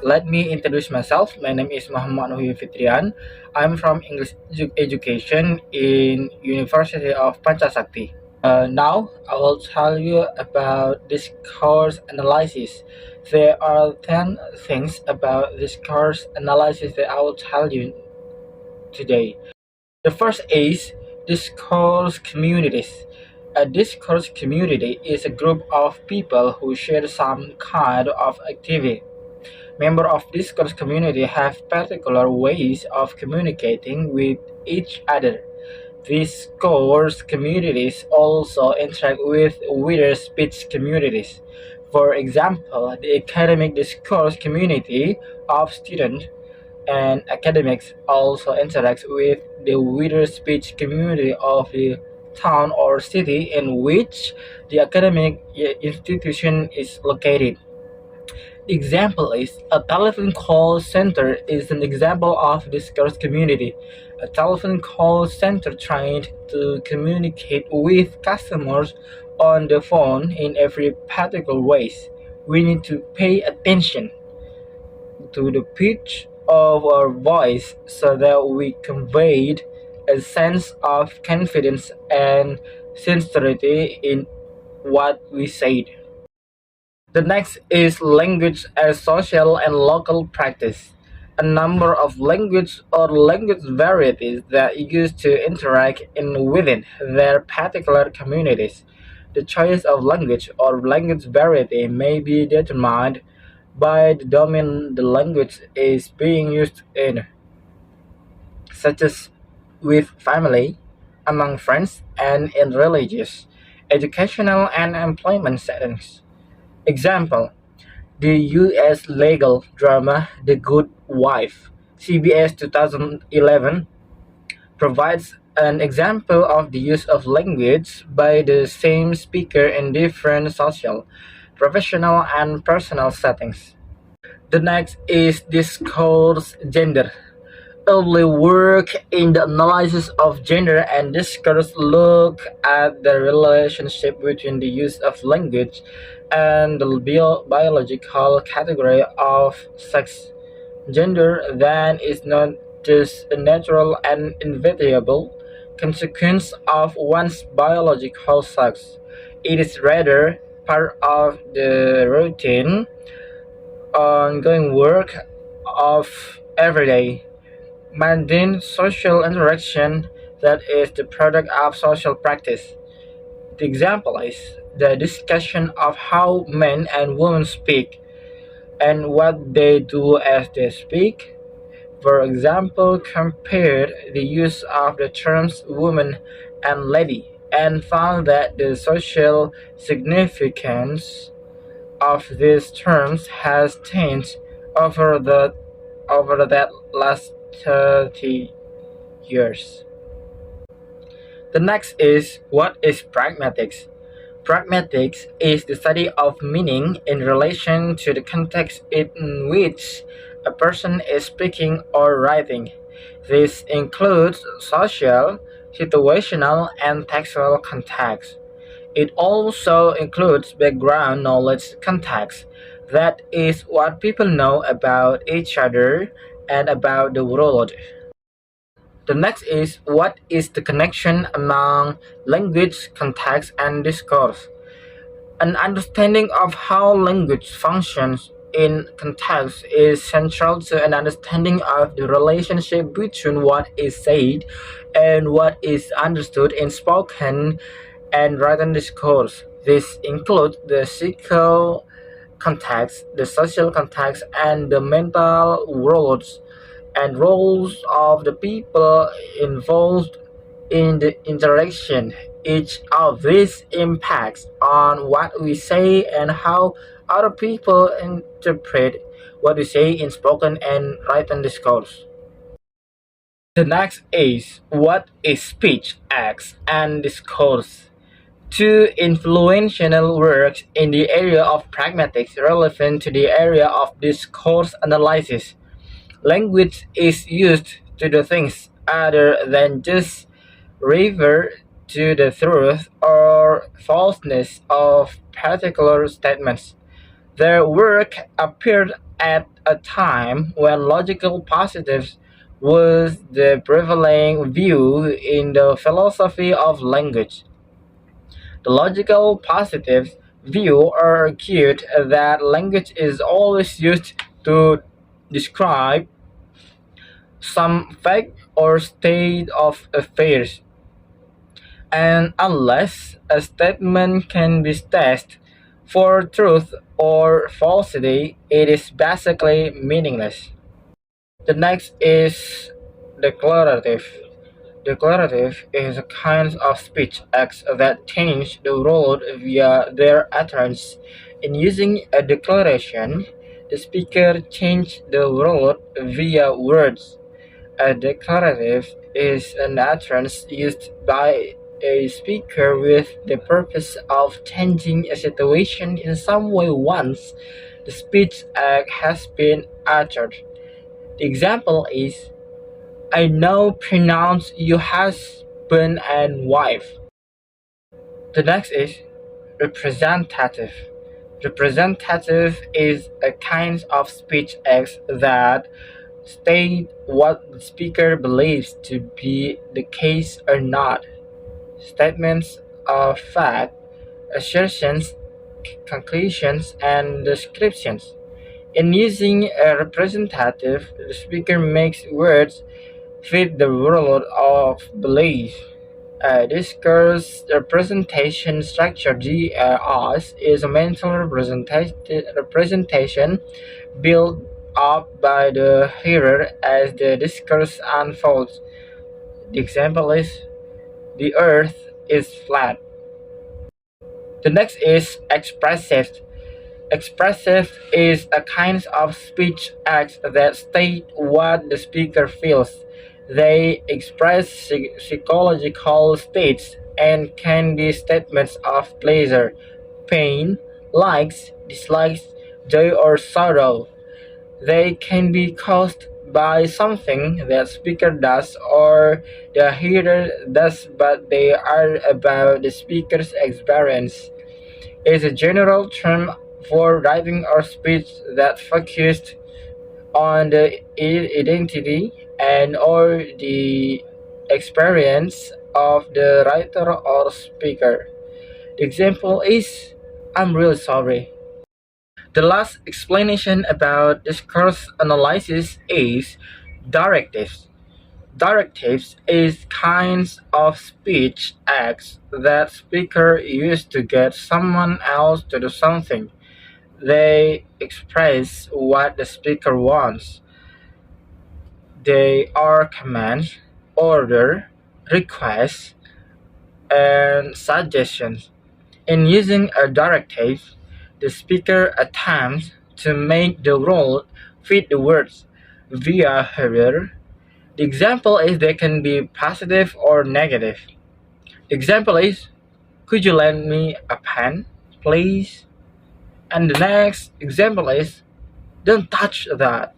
Let me introduce myself. My name is Wahyu Fitrian. I'm from English Education in University of Pancasakti. Now I will tell you about discourse analysis. There are 10 things about discourse analysis that I will tell you today. The first is discourse communities. A discourse community is a group of people who share some kind of activity. Members of discourse community have particular ways of communicating with each other. Discourse communities also interact with wider speech communities. For example, the academic discourse community of students and academics also interacts with the wider speech community of the town or city in which the academic institution is located. Example is a telephone call center is an example of discourse community. A telephone call center trying to communicate with customers on the phone in every particular ways. We need to pay attention to the pitch of our voice so that we conveyed a sense of confidence and sincerity in what we said. The next is language as social and local practice. A number of language or language varieties that used to interact in within their particular communities. The choice of language or language variety may be determined by the domain the language is being used in, such as with family, among friends, and in religious, educational, and employment settings. Example: the U.S. legal drama The Good Wife, CBS 2011, provides an example of the use of language by the same speaker in different social, professional, and personal settings. The next is discourse gender. Early work in the analysis of gender and discourse look at the relationship between the use of language and the biological category of sex. Gender then is not just a natural and inevitable consequence of one's biological sex. It is rather part of the routine, ongoing work of everyday, mundane social interaction that is the product of social practice. The example is the discussion of how men and women speak and what they do as they speak. For example, compared the use of the terms woman and lady and found that the social significance of these terms has changed over that last 30 years. The next is what is pragmatics? Pragmatics is the study of meaning in relation to the context in which a person is speaking or writing. This includes social, situational, and textual context. It also includes background knowledge context, that is, what people know about each other and about the world. The next is what is the connection among language, context, and discourse. An understanding of how language functions in context is central to an understanding of the relationship between what is said and what is understood in spoken and written discourse. This includes the physical context, the social context, and the mental worlds and roles of the people involved in the interaction. Each of these impacts on what we say and how other people interpret what we say in spoken and written discourse. The next is what is speech, acts, and discourse. Two influential works in the area of pragmatics relevant to the area of discourse analysis. Language is used to do things other than just refer to the truth or falseness of particular statements. Their work appeared at a time when logical positives was the prevailing view in the philosophy of language. The logical positives view argued that language is always used to describe some fact or state of affairs, and unless a statement can be tested for truth or falsity, it is basically meaningless. The next is declarative. Declarative is a kind of speech acts that change the world via their utterance. In using a declaration, the speaker changes the world via words. A declarative is an utterance used by a speaker with the purpose of changing a situation in some way once the speech act has been uttered. The example is, I now pronounce you husband and wife. The next is representative. Representative is a kind of speech act that state what the speaker believes to be the case or not. Statements of fact, assertions, conclusions, and descriptions. In using a representative, the speaker makes words fit the world of belief. Discourse representation structure (DRS) is a mental representation built up by the hearer as the discourse unfolds. The example is, the earth is flat. The next is expressive. Expressive is a kind of speech act that state what the speaker feels. They express psychological states and can be statements of pleasure, pain, likes, dislikes, joy, or sorrow. They can be caused by something that speaker does or the hearer does, but they are about the speaker's experience. It is a general term for writing or speech that focused on the identity and or the experience of the writer or speaker. The example is, I'm really sorry. The last explanation about discourse analysis is directives. Directives is kinds of speech acts that speaker use to get someone else to do something. They express what the speaker wants. They are commands, order, requests, and suggestions. In using a directive, the speaker attempts to make the role fit the words via hearer. The example is they can be positive or negative. The example is, could you lend me a pen, please? And the next example is, don't touch that.